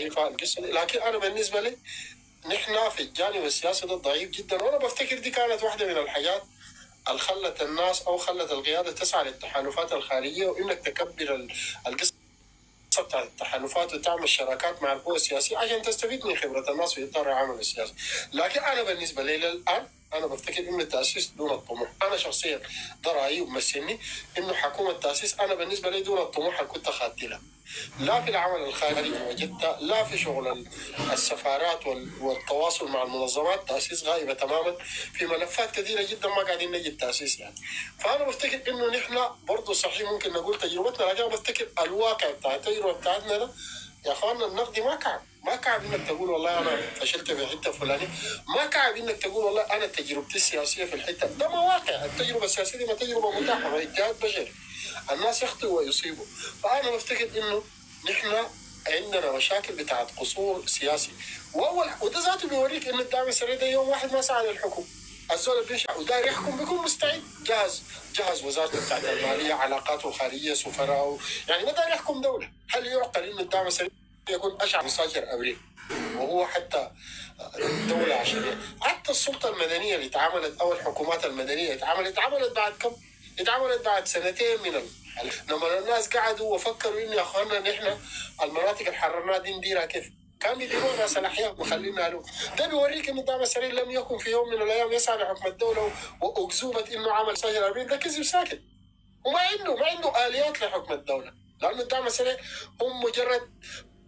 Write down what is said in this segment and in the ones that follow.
ضعيفه القصه دي. لكن انا بالنسبه لي نحن في الجانب السياسي ده ضعيف جدا، وانا بفتكر دي كانت واحده من الحاجات اللي خلت الناس او خلت القياده تسعى للتحالفات الخارجيه، وانك تكبر القصه بتاعت التحالفات وتعمل شراكات مع القوى السياسيه عشان تستفيد من خبره الناس في اطار العمل السياسي. لكن انا بالنسبه لي الان انا بفتكر انه التاسيس دون الطموح. انا شخصيا ده رايي ومسني انه حكومه التاسيس انا بالنسبه لي دون الطموح اللي كنت خدت لها، لا في العمل الخارجي وجدتها، لا في شغل السفارات والتواصل مع المنظمات. تاسيس غائبه تماما في ملفات كثيره جدا، ما قاعدين نجد تاسيس يعني. فانا بفتكر انه نحن برضه صحيح ممكن نقول تجربتنا، لكن انا بفتكر الواقع بتاع التجربه بتاعتنا ده يا اخوانا النقد ما كعب انك تقول والله انا فشلت في الحته الفلانيه، ما كعب انك تقول والله انا تجربتي السياسيه في الحته ده مواقع. التجربه السياسيه دي ما تجربه متاحه، ما اجتهاد بشري، الناس يخطئوا ويصيبوا. فانا بفتكر انه نحن عندنا مشاكل بتاعت قصور سياسي، وده ذاته بيوريك ان الدعم السريع ده يوم واحد ما سعى للحكم. الزول اللي بيشع وداير يحكم بيكون مستعد، جهز وزارته بتاعت الماليه، علاقاته الخارجيه، سفراء، يعني ما داير يحكم دوله. هل يعقل ان الدعم السريع يكون اشعر مستاجر ابريل وهو حتى دولة عشرية؟ حتى السلطة المدنية اللي اتعملت أو الحكومات المدنية اتعملت بعد كم؟ اتعملت بعد سنتين من لما الناس قعدوا وفكروا إنه يا أخوانا نحن المناطق اللي حررناها دي نديرها كيف؟ كان يديروا ناس الأحياء وخلينا له. ده بيوريك إن الدعم السريع لم يكن في يوم من الأيام يسعى لحكم الدولة وأكذوبة إنه عمل سجل أبريل. ده كذب ساكت، وما عنده آليات لحكم الدولة، لأنه الدعم السريع هم مجرد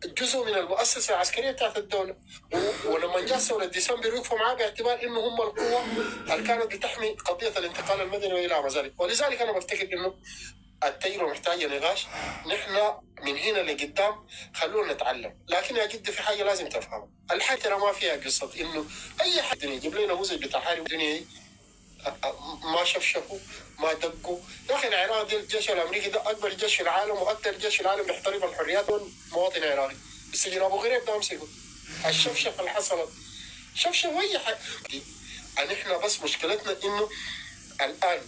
جزء من المؤسسة العسكرية بتاعت الدولة. ولما جاء ثورة ديسمبر وقفوا معاه باعتبار إنه هم القوة اللي كانت بتحمي قضية الانتقال المدني وإلى ما ذلك. ولذلك أنا بفتكر إنه التجربة محتاجة نقاش. نحن من هنا لقدام خلونا نتعلم، لكن يا جد في حاجة لازم تفهمها. الحاجة ترى ما فيها قصة إنه أي حد يجيب لنا نموذج بتاع حارب الدنيا ما شفشفوا ما دقوا. يا اخي العراق دي الجيش الامريكي ده اكبر جيش في العالم واكثر جيش في العالم بيحترم الحريات والمواطن عراقي. السجن ابو غريب ده امسكه. الشفشف اللي حصلت شفشف اي حاجه. نحن بس مشكلتنا انه الان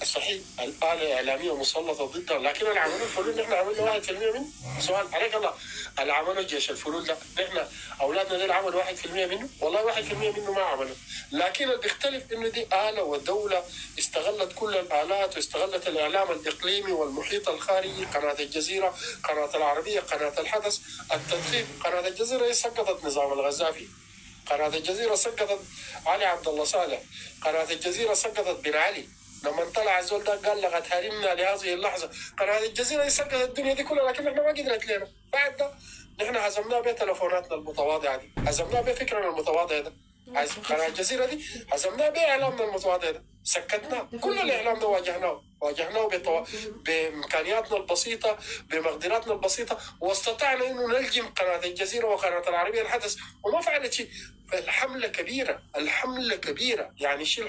الصحيح الآلة الإعلامية مسلطة ضدنا، لكن اللي عملوا الفلول نحن عملنا 1% منه. سؤال عليك الله، اللي عملوا جيش الفلول ده نحن أولادنا دول عملوا 1% منه؟ والله 1% منه ما عملوا. لكن اللي بيختلف إنه دي آلة والدولة استغلت كل الآلات واستغلت الإعلام الإقليمي والمحيط الخارجي، قناة الجزيرة، قناة العربية، قناة الحدث، التدخين. قناة الجزيرة سقطت نظام الغزافي، قناة الجزيرة سقطت علي عبد الله صالح، قناة الجزيرة سقطت بن علي لما طلع الزول ده قال لقد هرمنا لهذه اللحظة. قناة الجزيرة سقطت الدنيا دي كلها، لكن احنا ما قدرت لنا. بعد ده نحن هزمناه بتلفوناتنا المتواضعة دي، هزمناه بفكرنا المتواضع ده. قناة الجزيرة دي هزمناه بإعلامنا المتواضع ده، سكتناه. كل الإعلام ده واجهناه بإمكانياتنا البسيطة، بمقدراتنا البسيطة، واستطعنا إنه نلجم قناة الجزيرة وقناة العربية الحدث وما فعلت شيء. الحملة كبيرة يعني الشيء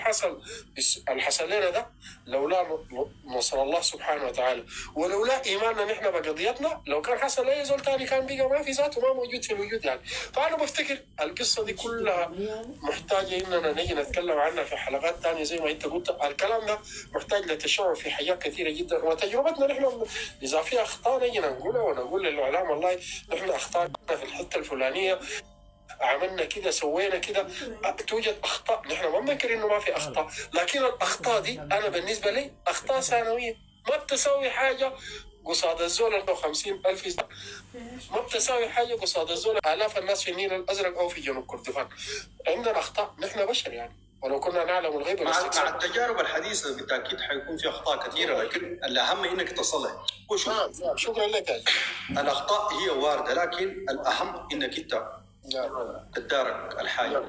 اللي حصل لنا ده لولا نصر الله سبحانه وتعالى ولولا إيماننا نحن بقضيتنا، لو كان حصل أي زول تاني كان بقى ما في ذاته، ما موجود في الوجود يعني. فأنا بفتكر القصة دي كلها محتاجة إننا نجي نتكلم عنها في حلقات تانية زي ما أنت قلت. الكلام ده محتاج للتشعب في حاجات كثيرة جدا، وتجربتنا نحن إذا في أخطاء نجي نقولها ونقول للإعلام والله نحن أخطأنا في الحتة الفلانية، عملنا كده، سوينا كده. توجد اخطاء، نحن ما بننكر انه ما في اخطاء، لكن الاخطاء دي انا بالنسبه لي اخطاء ثانويه ما بتساوي حاجه قصاد الزول 50,000 ما بتساوي حاجه قصاد الزول آلاف الناس في النيل الازرق او في جنوب كردفان. عندنا اخطاء، نحن بشر يعني، ولو كنا نعلم الغيب. مع التجارب الحديثه بالتاكيد حيكون في اخطاء كثيره، لكن الاهم انك تصلح. شكرا لك. الاخطاء هي وارده، لكن الاهم انك انت تدارك الحاجه.